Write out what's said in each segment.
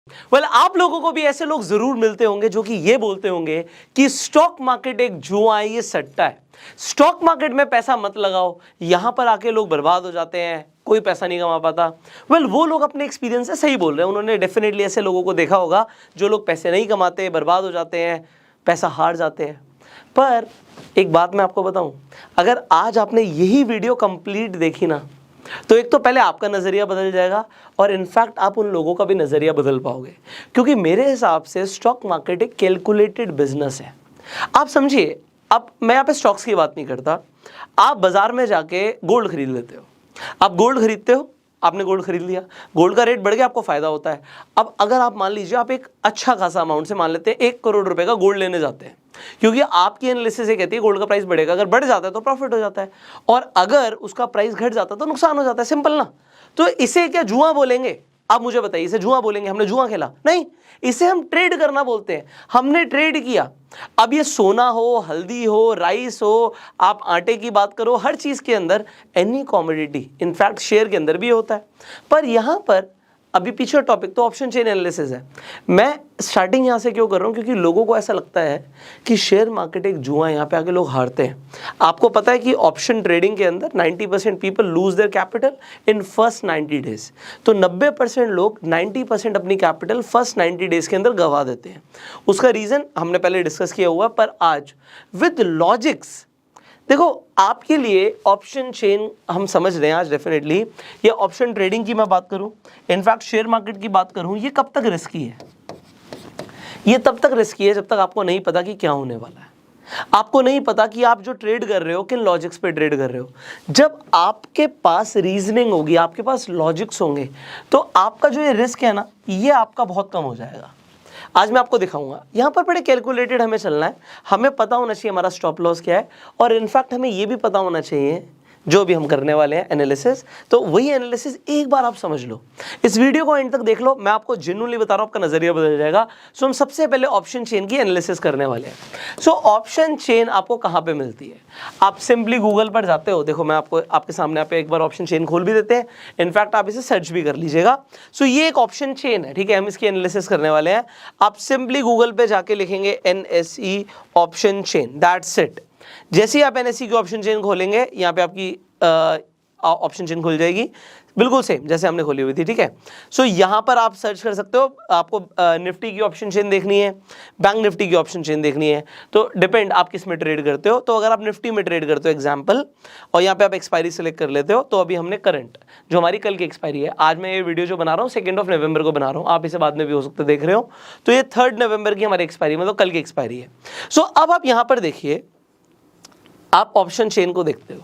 आप लोगों को भी ऐसे लोग जरूर मिलते होंगे जो कि ये बोलते होंगे कि स्टॉक मार्केट एक जुआ है, ये सट्टा है, स्टॉक मार्केट में पैसा मत लगाओ, यहां पर आके लोग बर्बाद हो जाते हैं, कोई पैसा नहीं कमा पाता। वो लोग अपने एक्सपीरियंस से सही बोल रहे हैं, उन्होंने डेफिनेटली ऐसे लोगों को देखा होगा जो लोग पैसे नहीं कमाते, बर्बाद हो जाते हैं, पैसा हार जाते हैं। पर एक बात मैं आपको बताऊं, अगर आज आपने यही वीडियो कंप्लीट देखी ना, तो एक तो पहले आपका नज़रिया बदल जाएगा और इनफैक्ट आप उन लोगों का भी नज़रिया बदल पाओगे, क्योंकि मेरे हिसाब से स्टॉक मार्केट एक कैलकुलेटेड बिजनेस है। आप समझिए, अब मैं यहाँ पे स्टॉक्स की बात नहीं करता, आप बाजार में जाके गोल्ड खरीद लेते हो, आप गोल्ड खरीदते हो, आपने गोल्ड खरीद लिया, गोल्ड का रेट बढ़ गया, आपको फायदा होता है। अब अगर आप मान लीजिए आप एक अच्छा खासा अमाउंट से मान लेते हैं 1 करोड़ रुपए का गोल्ड लेने जाते हैं, क्योंकि आपकी एनालिसिस ये कहती है गोल्ड का प्राइस बढ़ेगा, अगर बढ़ जाता है तो प्रॉफिट हो जाता है और अगर उसका प्राइस घट जाता है तो नुकसान हो जाता है, सिंपल ना। तो इसे क्या जुआ बोलेंगे? आप मुझे बताइए, इसे जुआ बोलेंगे? हमने जुआ खेला? नहीं, इसे हम ट्रेड करना बोलते हैं। हमने ट्रेड किया। अब ये सोना हो, हल्दी हो, राइस हो, आप आटे की बात करो, हर चीज के अंदर एनी कॉमोडिटी, इनफैक्ट शेयर के अंदर भी होता है। पर यहां पर अभी पीछे टॉपिक तो ऑप्शन चेन एनालिसिस है। मैं स्टार्टिंग यहां से क्यों कर रहा हूं? क्योंकि लोगों को ऐसा लगता है कि शेयर मार्केट एक जुआ है, यहां पे आके लोग हारते हैं। आपको पता है कि ऑप्शन ट्रेडिंग के अंदर 90% people lose their capital in first 90 days. तो 90% लोग 90% अपनी कैपिटल फर्स्ट 90 डेज के अंदर गंवा देते हैं। उसका रीजन हमने पहले डिस्कस किया हुआ, पर आज विद लॉजिक्स देखो, आपके लिए ऑप्शन चेन हम समझ रहे हैं आज डेफिनेटली। ये ऑप्शन ट्रेडिंग की मैं बात करूं, इनफैक्ट शेयर मार्केट की बात करूं, ये कब तक रिस्की है? ये तब तक रिस्की है जब तक आपको नहीं पता कि क्या होने वाला है, आपको नहीं पता कि आप जो ट्रेड कर रहे हो किन लॉजिक्स पे ट्रेड कर रहे हो। जब आपके पास रीजनिंग होगी, आपके पास लॉजिक्स होंगे, तो आपका जो ये रिस्क है ना, ये आपका बहुत कम हो जाएगा। आज मैं आपको दिखाऊंगा, यहां पर बड़े कैलकुलेटेड हमें चलना है। हमें पता होना चाहिए हमारा स्टॉप लॉस क्या है, और इनफैक्ट हमें यह भी पता होना चाहिए जो भी हम करने वाले हैं एनालिसिस, तो वही एनालिसिस एक बार आप समझ लो, इस वीडियो को एंड तक देख लो, मैं आपको जेन्युइनली बता रहा हूं, आपका नजरिया बदल जाएगा। सो हम सबसे पहले ऑप्शन चेन की एनालिसिस करने वाले हैं। सो ऑप्शन चेन आपको कहां पे मिलती है? आप सिंपली गूगल पर जाते हो, देखो मैं आपको आपके सामने आप एक बार ऑप्शन चेन खोल भी देते हैं, इनफैक्ट आप इसे सर्च भी कर लीजिएगा। सो ये एक ऑप्शन चेन है, ठीक है, हम इसकी एनालिसिस करने वाले हैं। आप सिंपली गूगल पे जाके लिखेंगे NSE option chain, that's it. जैसे ही आप NSE की ऑप्शन चेन खोलेंगे, यहाँ पे आपकी ऑप्शन चेन खुल जाएगी, बिल्कुल सेम जैसे हमने खोली हुई थी, ठीक है। सो यहाँ पर आप सर्च कर सकते हो, आपको निफ्टी की ऑप्शन चेन देखनी है, बैंक निफ्टी की ऑप्शन चेन देखनी है, तो डिपेंड आप किस में ट्रेड करते हो। तो अगर आप निफ्टी में ट्रेड करते हो एग्जाम्पल, और यहाँ पे आप एक्सपायरी सेलेक्ट कर लेते हो, तो अभी हमने करंट जो हमारी कल की एक्सपायरी है, आज मैं ये वीडियो जो बना रहा हूँ 2 नवंबर को बना रहा हूँ, आप इसे बाद में भी हो सकते देख रहे हो, तो ये 3 नवंबर की हमारी एक्सपायरी, मतलब कल की एक्सपायरी है। सो अब आप यहाँ पर देखिए, आप ऑप्शन चेन को देखते हो,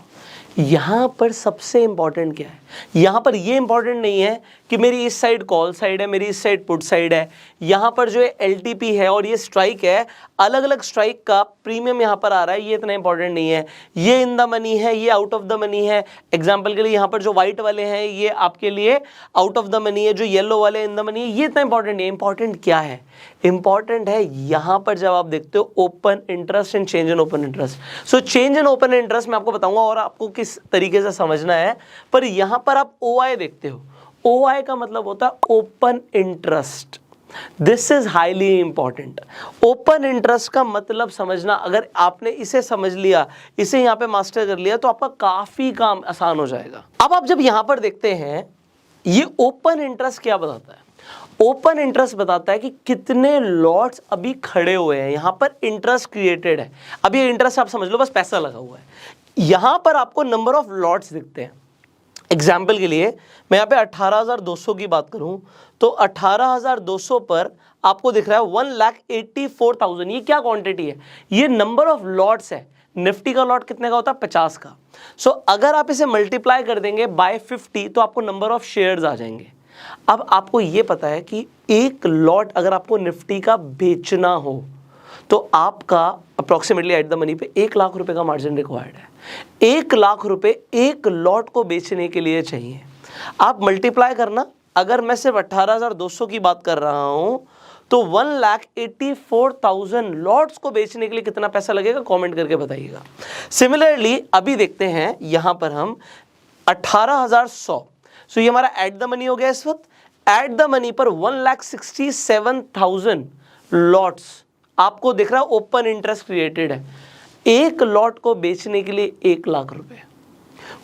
यहां पर सबसे इंपॉर्टेंट क्या है? यहां पर ये इंपॉर्टेंट नहीं है कि मेरी इस साइड कॉल साइड है, मेरी इस साइड पुट साइड है। यहां पर जो LTP है और ये स्ट्राइक है, अलग अलग स्ट्राइक का प्रीमियम यहां पर आ रहा है, ये इतना इंपॉर्टेंट नहीं है। ये इन द मनी है, ये आउट ऑफ द मनी है। एग्जांपल के लिए यहां पर जो व्हाइट वाले हैं ये आपके लिए आउट ऑफ द मनी है, जो येलो वाले इन द मनी है, ये इतना इंपॉर्टेंट नहीं है। इंपॉर्टेंट क्या है? इंपॉर्टेंट है यहां पर जब आप देखते हो open interest and change in open interest. So change in open interest मैं आपको बताऊंगा और आपको किस तरीके से समझना है, पर यहां पर आप OI देखते हो, OI का मतलब होता है open interest. This is highly important. Open interest का मतलब समझना, अगर आपने इसे समझ लिया, इसे यहां पे मास्टर कर लिया, तो आपका काफी काम आसान हो जाएगा। अब आप जब यहां पर देखते हैं, ये ओपन इंटरेस्ट क्या बताता है? ओपन इंटरेस्ट बताता है कि कितने लॉट्स अभी खड़े हुए हैं, यहां पर इंटरेस्ट क्रिएटेड है। अभी ये इंटरेस्ट आप समझ लो, बस पैसा लगा हुआ है। यहां पर आपको नंबर ऑफ लॉट्स दिखते हैं। एग्जाम्पल के लिए मैं यहाँ पे 18,200 की बात करूं, तो 18,200 पर आपको दिख रहा है 1,84,000। ये क्या क्वांटिटी है? ये नंबर ऑफ लॉट्स है। निफ्टी का लॉट कितने का होता है? 50 का। सो अगर आप इसे मल्टीप्लाई कर देंगे बाय 50, तो आपको नंबर ऑफ शेयर्स आ जाएंगे। अब आपको ये पता है कि एक लॉट अगर आपको निफ्टी का बेचना हो, तो आपका अप्रोक्सीमेटली एट द मनी पे 1 लाख रुपए का मार्जिन रिक्वायर्ड है। 1 लाख रुपए एक लॉट को बेचने के लिए चाहिए। आप मल्टीप्लाई करना, अगर मैं सिर्फ 18,200 की बात कर रहा हूं, तो 1,84,000 लॉट्स को बेचने के लिए कितना पैसा लगेगा, कमेंट करके बताइएगा। सिमिलरली अभी देखते हैं यहां पर हम 18,100, सो ये हमारा एट द मनी हो गया इस वक्त। एट द मनी पर 1,67,000 लॉट्स आपको दिख रहा है, ओपन इंटरेस्ट क्रिएटेड है। एक लॉट को बेचने के लिए 1 लाख रुपए,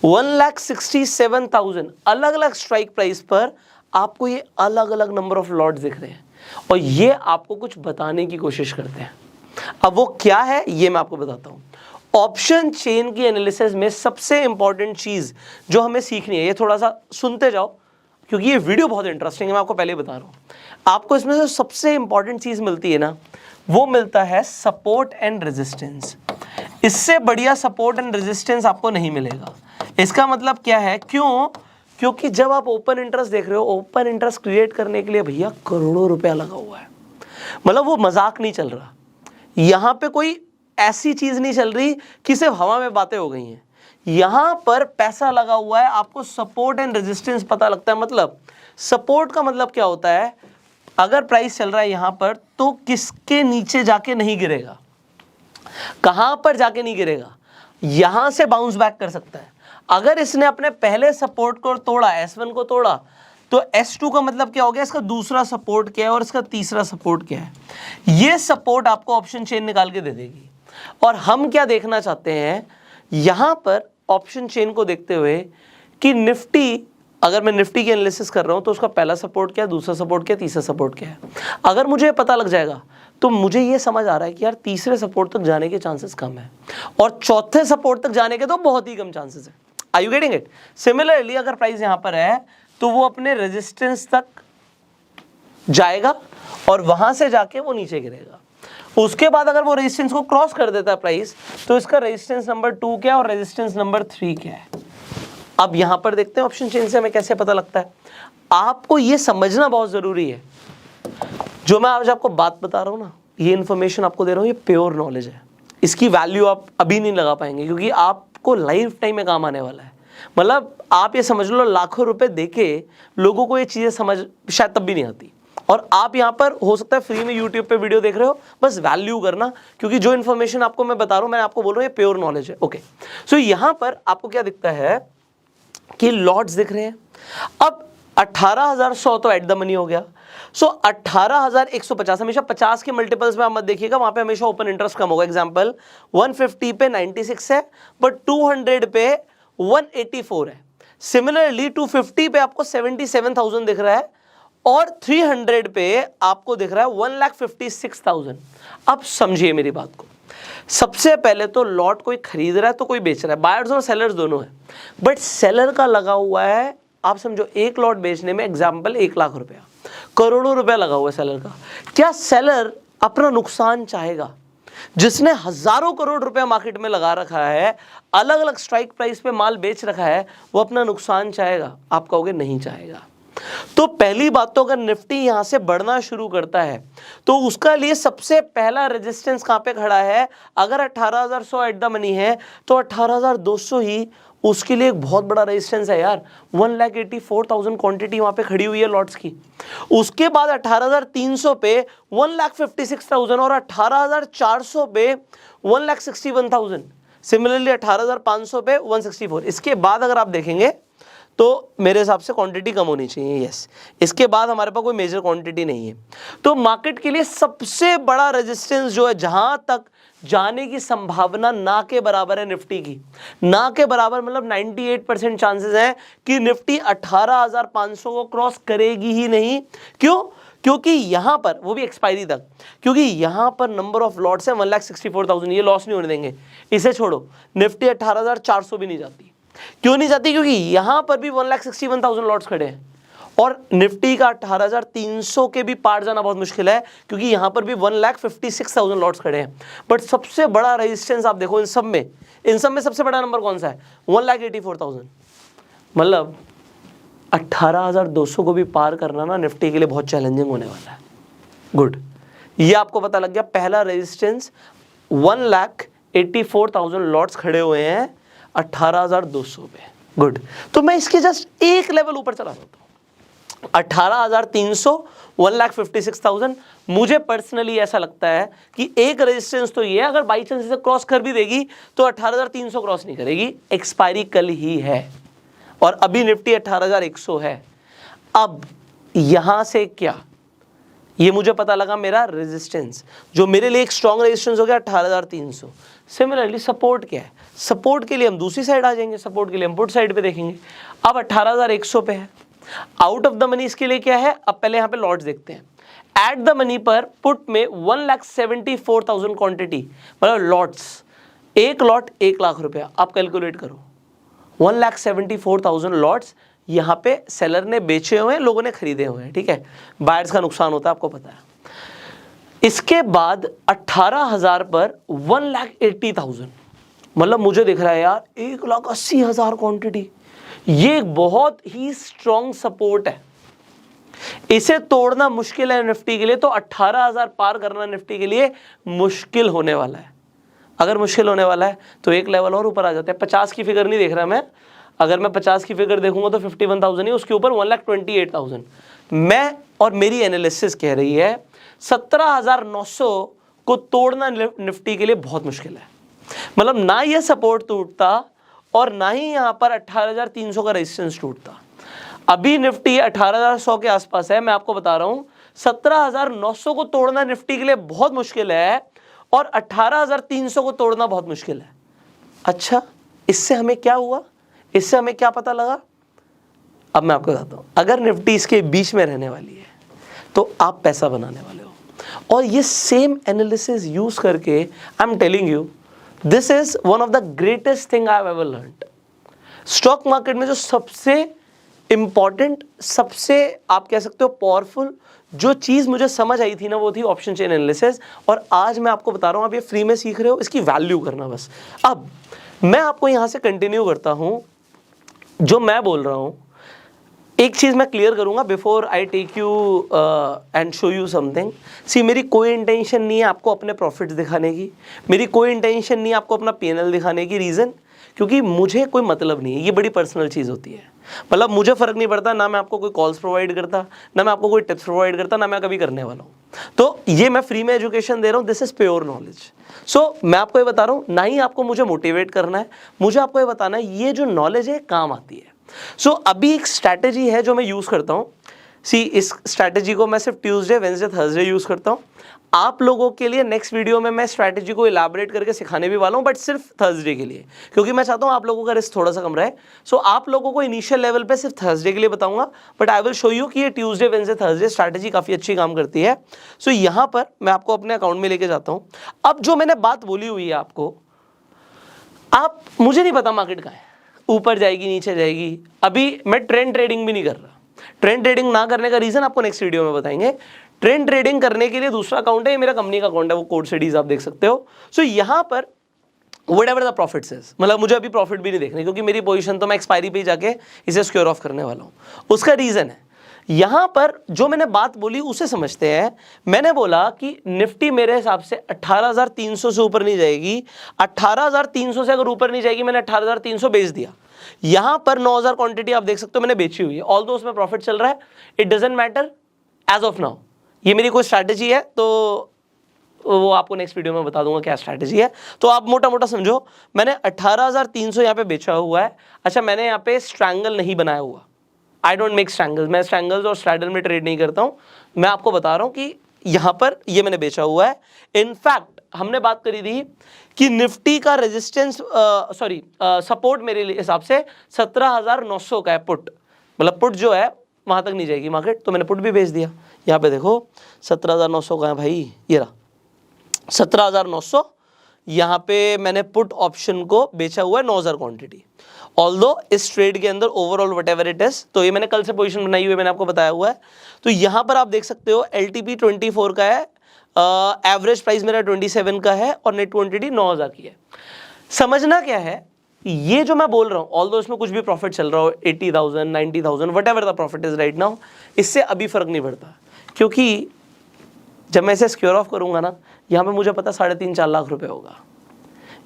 1,67,000 अलग अलग स्ट्राइक प्राइस पर आपको ये अलग अलग नंबर ऑफ लॉट दिख रहे हैं और ये आपको कुछ बताने की कोशिश करते हैं। अब वो क्या है ये मैं आपको बताता हूं। ऑप्शन चेन की एनालिसिस में सबसे इंपॉर्टेंट चीज जो हमें सीखनी है, ये थोड़ा सा सुनते जाओ क्योंकि ये वीडियो बहुत इंटरेस्टिंग है, मैं आपको पहले बता रहा हूं। आपको इसमें से सबसे इंपॉर्टेंट चीज मिलती है ना, वो मिलता है सपोर्ट एंड रेजिस्टेंस। इससे बढ़िया सपोर्ट एंड रेजिस्टेंस आपको नहीं मिलेगा। इसका मतलब क्या है, क्यों? क्योंकि जब आप ओपन इंटरेस्ट देख रहे हो, ओपन इंटरेस्ट क्रिएट करने के लिए भैया करोड़ों रुपया लगा हुआ है। मतलब वो मजाक नहीं चल रहा, यहां पे कोई ऐसी चीज नहीं चल रही कि सिर्फ हवा में बातें हो गई हैं। यहां पर पैसा लगा हुआ है। आपको सपोर्ट एंड रेजिस्टेंस पता लगता है। मतलब सपोर्ट का मतलब क्या होता है, अगर प्राइस चल रहा है यहां पर तो किसके नीचे जाके नहीं गिरेगा, कहां पर जाके नहीं गिरेगा, यहां से बाउंस बैक कर सकता है। अगर इसने अपने पहले सपोर्ट को तोड़ा, S1 को तोड़ा, तो S2 का मतलब क्या हो गया, इसका दूसरा सपोर्ट क्या है और इसका तीसरा सपोर्ट क्या है। ये सपोर्ट आपको ऑप्शन चेन निकाल के दे देगी। और हम क्या देखना चाहते हैं यहां पर ऑप्शन चेन को देखते हुए कि निफ्टी, अगर मैं निफ्टी की एनालिसिस कर रहा हूं तो उसका पहला सपोर्ट क्या है, दूसरा सपोर्ट क्या है, तीसरा सपोर्ट क्या है। अगर मुझे पता लग जाएगा तो मुझे ये समझ आ रहा है कि यार तीसरे सपोर्ट तक जाने के चांसेस कम है और चौथे सपोर्ट तक जाने के तो बहुत ही कम चांसेस है। Are you getting it? Similarly अगर प्राइस यहां पर है तो वो अपने रेजिस्टेंस तक जाएगा और वहां से जाके वो नीचे गिरेगा। उसके बाद अगर वो रेजिस्टेंस को क्रॉस कर देता है प्राइस, तो इसका रेजिस्टेंस नंबर 2 क्या है और रेजिस्टेंस नंबर 3 क्या है। अब यहां पर देखते हैं ऑप्शन चेन से हमें कैसे पता लगता है। आपको ये समझना बहुत जरूरी है, जो मैं आज आपको बात बता रहा हूं ना, ये इंफॉर्मेशन आपको दे रहा हूं, ये प्योर नॉलेज है। इसकी वैल्यू आप अभी नहीं लगा पाएंगे क्योंकि आपको लाइफ टाइम में काम आने वाला है। मतलब आप ये समझ लो, लाखों रुपए देके लोगों को ये चीजें समझ शायद तब भी नहीं आती। और आप यहाँ पर हो सकता है फ्री में यूट्यूब पे वीडियो देख रहे हो, बस वैल्यू करना, क्योंकि जो इन्फॉर्मेशन आपको मैं बता रहा हूं, मैं आपको बोल रहा हूं ये प्योर नॉलेज है। ओके, सो यहां पर आपको क्या दिखता है कि लॉट्स दिख रहे हैं। अब 18,100 तो एट द मनी हो गया। सो 18,150, हमेशा 50 के मल्टीपल्स में आप मत देखिएगा, वहां पे हमेशा ओपन इंटरेस्ट कम होगा। एग्जांपल 150 पे 96 है, बट 200 पे 184 है। सिमिलरली 250 पे आपको 77,000 दिख रहा है और 300 पे आपको दिख रहा है 1,56,000। अब समझिए मेरी बात को। सबसे पहले तो लॉट कोई खरीद रहा है तो कोई बेच रहा है, बायर्स और सेलर्स दोनों है, बट सेलर का लगा हुआ है, आप समझो एक लॉट बेचने में एग्जांपल 1 लाख रुपया, करोड़ों रुपया लगा हुआ है सेलर का। क्या सेलर अपना नुकसान चाहेगा? जिसने हजारों करोड़ रुपया मार्केट में लगा रखा है, अलग अलग स्ट्राइक प्राइस पे माल बेच रखा है, वो अपना नुकसान चाहेगा? आप कहोगे नहीं चाहेगा। तो पहली बात तो अगर निफ्टी यहां से बढ़ना शुरू करता है तो उसका लिए सबसे पहला रेजिस्टेंस कहां पे खड़ा है? अगर 18,100 एट द मनी है तो 18,200 ही उसके लिए एक बहुत बड़ा रेजिस्टेंस है यार। 1,84,000 क्वांटिटी वहां पे खड़ी हुई है लॉट्स की। उसके बाद 18,300 पे 1,56,000 और 18,400 पे 1,61,000। सिमिलरली 18,500 पे 164। इसके बाद अगर आप देखेंगे तो मेरे हिसाब से क्वांटिटी कम होनी चाहिए। यस, इसके बाद हमारे पास कोई मेजर क्वांटिटी नहीं है। तो मार्केट के लिए सबसे बड़ा रेजिस्टेंस जो है, जहां तक जाने की संभावना ना के बराबर है निफ्टी की, ना के बराबर मतलब 98% चांसेस है कि निफ्टी 18,500 को क्रॉस करेगी ही नहीं। क्यों? क्योंकि यहां पर, वो भी एक्सपायरी तक, क्योंकि यहां पर नंबर ऑफ लॉट्स है 1,64,000। ये लॉस नहीं होने देंगे, इसे छोड़ो। निफ्टी 18,400 भी नहीं जाती। क्यों नहीं जाती? क्योंकि यहां पर भी 1,61,000 लॉट्स खड़े हैं और निफ्टी का 18,300 के भी पार जाना बहुत मुश्किल है क्योंकि यहां पर भी 1,56,000 लॉट्स खड़े हैं। बट सबसे बड़ा रेजिस्टेंस आप देखो इन सब में सबसे बड़ा नंबर कौन सा है? 1,84,000। मतलब 18,200 को भी पार करना ना निफ्टी के लिए बहुत चैलेंजिंग होने वाला है। गुड, ये आपको पता लग गया। पहला रेजिस्टेंस 1,84,000 लॉट्स खड़े हुए हैं 18,200 पे। गुड, तो मैं इसके जस्ट एक लेवल ऊपर चला जाता हूं। 18,300, 1,56,000। मुझे पर्सनली ऐसा लगता है कि एक रेजिस्टेंस तो ये है, अगर बाई चांस इसे क्रॉस कर भी देगी तो 18,300 क्रॉस नहीं करेगी। एक्सपायरी कल ही है और अभी निफ्टी 18,100 है। अब यहां से क्या, ये मुझे पता लगा मेरा रेजिस्टेंस, जो मेरे लिए एक स्ट्रॉन्ग रेजिस्टेंस हो गया 18,300। सिमिलरली सपोर्ट क्या है, सपोर्ट के लिए हम दूसरी साइड आ जाएंगे, सपोर्ट के लिए हम पुट साइड पे देखेंगे। अब 18,100 पे है, आउट ऑफ द मनी इसके लिए क्या है, अब पहले यहाँ पे लॉट्स देखते हैं। एट द मनी पर पुट में 1,74,000 क्वांटिटी, मतलब लॉट्स, एक लॉट 1 लाख रुपया, आप कैलकुलेट करो। 1,74,000 लॉट्स यहाँ पे सेलर ने बेचे हुए हैं, लोगों ने खरीदे हुए हैं, ठीक है। बायर्स का नुकसान होता है, आपको पता है। इसके बाद 18,000 पर 1,80,000, मतलब मुझे दिख रहा है यार 1,80,000 क्वांटिटी, ये एक बहुत ही स्ट्रॉन्ग सपोर्ट है। इसे तोड़ना मुश्किल है निफ्टी के लिए, तो 18,000 पार करना निफ्टी के लिए मुश्किल होने वाला है। अगर मुश्किल होने वाला है तो एक लेवल और ऊपर आ जाते हैं। 50 की फिगर नहीं देख रहा मैं, अगर मैं 50 की फिगर देखूंगा तो 51,000 ही, उसके ऊपर 1,28,000। मैं और मेरी एनालिसिस कह रही है 17,900 को तोड़ना निफ्टी के लिए बहुत मुश्किल है। मतलब ना ये सपोर्ट टूटता और ना ही यहां पर 18,300 का रेजिस्टेंस टूटता। अभी निफ्टी 18,100 के आसपास है, मैं आपको बता रहा हूं 17,900 को तोड़ना निफ्टी के लिए बहुत मुश्किल है और 18,300 को तोड़ना बहुत मुश्किल है। अच्छा, इससे हमें क्या हुआ, इससे हमें क्या पता लगा, अब मैं आपको बताता हूं। अगर निफ्टी इसके बीच में रहने वाली है तो आप पैसा बनाने वाले हो, और ये सेम एनालिसिस यूज करके I am telling you, this is one of the greatest thing I have ever learned. Stock market में जो सबसे इंपॉर्टेंट, सबसे आप कह सकते हो पावरफुल जो चीज़ मुझे समझ आई थी ना, वो थी ऑप्शन चेन एनालिसिस। और आज मैं आपको बता रहा हूँ, आप ये फ्री में सीख रहे हो, इसकी वैल्यू करना बस। अब मैं आपको यहाँ से कंटिन्यू करता हूँ, जो मैं बोल रहा हूँ एक चीज़ मैं क्लियर करूँगा before I take you and show you something. See, मेरी कोई इंटेंशन नहीं है आपको अपने प्रॉफिट्स दिखाने की, मेरी कोई इंटेंशन नहीं है आपको अपना P&L दिखाने की। रीज़न, क्योंकि मुझे कोई मतलब नहीं है, ये बड़ी पर्सनल चीज़ होती है। मतलब मुझे फ़र्क नहीं पड़ता, ना मैं आपको कोई कॉल्स प्रोवाइड करता, ना मैं आपको कोई टिप्स प्रोवाइड करता, ना मैं कभी करने वाला हूँ। तो ये मैं फ्री में एजुकेशन दे रहा हूँ, दिस इज़ प्योर नॉलेज। सो मैं आपको ये बता रहा हूँ, ना ही आपको मुझे मोटिवेट करना है, मुझे आपको ये बताना है ये जो नॉलेज है काम आती है। सो अभी एक स्ट्रैटेजी है जो मैं यूज़ करता हूँ। सी, इस स्ट्रैटेजी को मैं सिर्फ ट्यूसडे, वेडनेसडे, थर्सडे यूज़ करता हूँ। आप लोगों के लिए नेक्स्ट वीडियो में मैं स्ट्रैटेजी को इलाबोरेट करके सिखाने भी वाला हूँ, बट सिर्फ थर्सडे के लिए, क्योंकि मैं चाहता हूँ आप लोगों का रिस्क थोड़ा सा कम रहे। सो आप लोगों को इनिशियल लेवल पे सिर्फ थर्सडे के लिए बताऊंगा, but I will show you कि ये ट्यूसडे, वेडनेसडे, थर्सडे स्ट्रैटेजी काफ़ी अच्छी काम करती है। सो यहाँ पर मैं आपको अपने अकाउंट में लेके जाता हूँ। अब जो मैंने बात बोली हुई है आपको, आप, मुझे नहीं पता मार्केट कहाँ है, ऊपर जाएगी नीचे जाएगी। अभी मैं ट्रेंड ट्रेडिंग भी नहीं कर रहा। ट्रेंड ट्रेडिंग ना करने का रीज़न आपको नेक्स्ट वीडियो में बताएंगे। ट्रेंड ट्रेडिंग करने के लिए दूसरा अकाउंट है, ये मेरा कंपनी का अकाउंट है, वो कोड सीडीज आप देख सकते हो। सो यहाँ पर व्हाटएवर द प्रॉफिट्स इज, मतलब मुझे अभी प्रॉफिट भी नहीं देखने, क्योंकि मेरी पोजीशन तो मैं एक्सपायरी पे ही जाके इसे सिक्योर ऑफ करने वाला हूँ। उसका रीज़न है, यहाँ पर जो मैंने बात बोली उसे समझते हैं। मैंने बोला कि निफ्टी मेरे हिसाब से 18,300 से ऊपर नहीं जाएगी। 18,300 से अगर ऊपर नहीं जाएगी, मैंने 18,300 बेच दिया। यहाँ पर 9,000 क्वांटिटी आप देख सकते हो मैंने बेची हुई है, ऑल्दो उसमें प्रॉफिट चल रहा है, it doesn't matter as of now. ये मेरी कोई स्ट्रैटेजी है तो वो आपको नेक्स्ट वीडियो में बता दूंगा क्या स्ट्रैटेजी है। तो आप मोटा मोटा समझो, मैंने 18,300 यहाँ पे बेचा हुआ है। अच्छा, मैंने यहाँ पे स्ट्रैंगल नहीं बनाया हुआ, आई डोंट मेक स्ट्रैंगल्स, मैं स्ट्रैंगल्स और स्ट्रैडल में ट्रेड नहीं करता हूँ। मैं आपको बता रहा हूँ कि यहाँ पर ये मैंने बेचा हुआ है। इनफैक्ट हमने बात करी थी कि निफ्टी का रेजिस्टेंस, सपोर्ट मेरे हिसाब से 17,900 का है पुट, मतलब पुट जो है वहाँ तक नहीं जाएगी मार्केट, तो मैंने पुट भी बेच दिया। यहाँ पे देखो 17,900 का है भाई, ये रहा 17,900। यहाँ पे मैंने पुट ऑप्शन को बेचा हुआ है 9,000 क्वांटिटी। ऑल्दो इस ट्रेड के अंदर ओवरऑल वटेवर इट इज, तो ये मैंने कल से पोजीशन बनाई हुई है, मैंने आपको बताया हुआ है। तो यहाँ पर आप देख सकते हो LTP 24 का है, एवरेज प्राइस मेरा 27 का है और नेट क्वांटिटी 9,000 की है। समझना क्या है, ये जो मैं बोल रहा हूँ, ऑल्दो इसमें कुछ भी प्रॉफिट चल रहा हो 80,000, 90,000, whatever the profit is right now, इससे अभी फर्क नहीं पड़ता, क्योंकि जब मैं इसे सिक्योर ऑफ करूंगा ना, यहाँ पे मुझे पता 3.5-4 लाख रुपए होगा,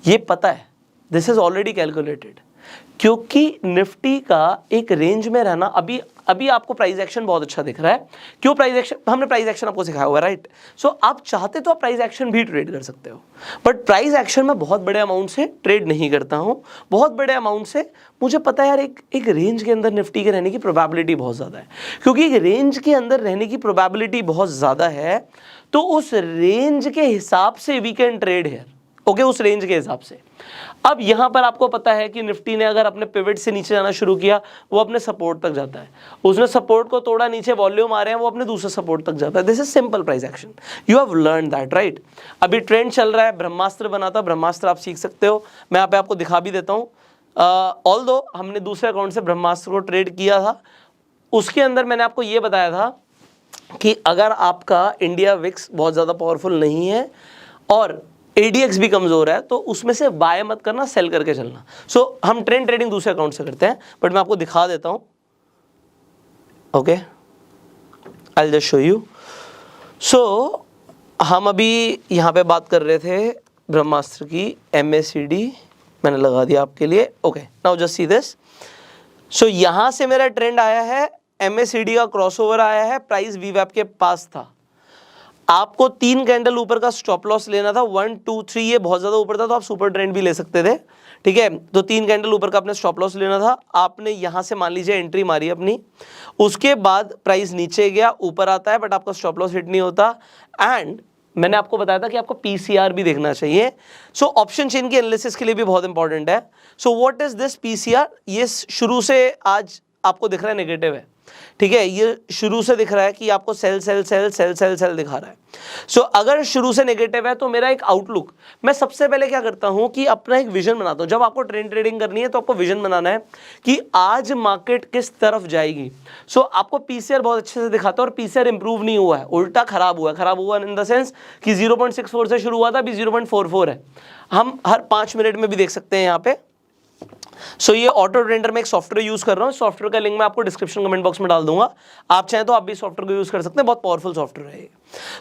ये पता है, दिस इज ऑलरेडी कैलकुलेटेड। क्योंकि निफ्टी का एक रेंज में रहना, अभी अभी आपको प्राइस एक्शन बहुत अच्छा दिख रहा है, क्यों प्राइस एक्शन, हमने प्राइस एक्शन आपको सिखाया हुआ है, राइट। सो आप चाहते तो आप प्राइस एक्शन भी ट्रेड कर सकते हो, बट प्राइस एक्शन में बहुत बड़े अमाउंट से ट्रेड नहीं करता हूँ। बहुत बड़े अमाउंट से मुझे पता है यार एक रेंज के अंदर निफ्टी के रहने की प्रोबेबिलिटी बहुत ज़्यादा है, क्योंकि एक रेंज के अंदर रहने की प्रोबेबिलिटी बहुत ज़्यादा है, तो उस रेंज के हिसाब से वी कैन ट्रेड है, ओके, उस रेंज के हिसाब से। अब यहां पर आपको पता है कि निफ्टी ने अगर अपने पिवट से नीचे जाना शुरू किया, वो अपने सपोर्ट तक जाता है, उसने सपोर्ट को तोड़ा, नीचे वॉल्यूम आ रहे हैं, वो अपने दूसरे सपोर्ट तक जाता है। This is simple price action, you have learn that, right. अभी ट्रेंड चल रहा है, ब्रह्मास्त्र बना था, ब्रह्मास्त्र आप सीख सकते हो, मैं यहाँ पे आपको दिखा भी देता हूँ। ऑल्दो हमने दूसरे अकाउंट से ब्रह्मास्त्र को ट्रेड किया था, उसके अंदर मैंने आपको ये बताया था कि अगर आपका इंडिया विक्स बहुत ज़्यादा पावरफुल नहीं है और ADX भी कमजोर है, तो उसमें से बाय मत करना, सेल करके चलना। सो हम ट्रेंड ट्रेडिंग दूसरे अकाउंट से करते हैं, बट मैं आपको दिखा देता हूं, okay, I will just show you. So हम अभी यहां पे बात कर रहे थे ब्रह्मास्त्र की, MACD मैंने लगा दिया आपके लिए, okay, now just see this. So यहां से मेरा ट्रेंड आया है, MACD का क्रॉसओवर आया है, प्राइस VWAP के पास था, आपको 3 कैंडल ऊपर का स्टॉप लॉस लेना था, 1 2 3, ये बहुत ज्यादा ऊपर था तो आप सुपर ट्रेंड भी ले सकते थे, ठीक है। तो 3 कैंडल ऊपर का आपने स्टॉप लॉस लेना था, आपने यहां से मान लीजिए एंट्री मारी अपनी, उसके बाद प्राइस नीचे गया, ऊपर आता है बट आपका स्टॉप लॉस हिट नहीं होता, एंड मैंने आपको बताया था कि आपको PCR भी देखना चाहिए। सो ऑप्शन चेन की एनालिसिस के लिए भी बहुत इंपॉर्टेंट है। So what is this PCR, ये शुरू से आज आपको दिख रहा है नेगेटिव है, ठीक है, ये शुरू से दिख रहा है कि आपको sell sell sell sell sell sell दिखा रहा है। सो अगर शुरू से नेगेटिव है तो मेरा एक आउटलुक, मैं सबसे पहले क्या करता हूं कि अपना एक विजन बनाता हूं। जब आपको ट्रेंड ट्रेडिंग करनी है तो आपको विजन बनाना है कि आज मार्केट किस तरफ जाएगी। सो आपको PCR बहुत अच्छे से दिखाता है, और PCR इंप्रूव नहीं हुआ है, उल्टा खराब हुआ है। खराब हुआ इन द सेंस कि 0.64 से शुरू हुआ था, अभी 0.44 है। हम हर 5 मिनट में भी देख सकते हैं यहाँ पे। सो ये ऑटो ट्रेंडर में एक सॉफ्टवेयर यूज कर रहा हूँ, सॉफ्टवेयर का लिंक मैं आपको डिस्क्रिप्शन कमेंट बॉक्स में डाल दूंगा, आप चाहें तो आप भी सॉफ्टवेयर को यूज कर सकते हैं, बहुत पावरफुल सॉफ्टवेयर है ये।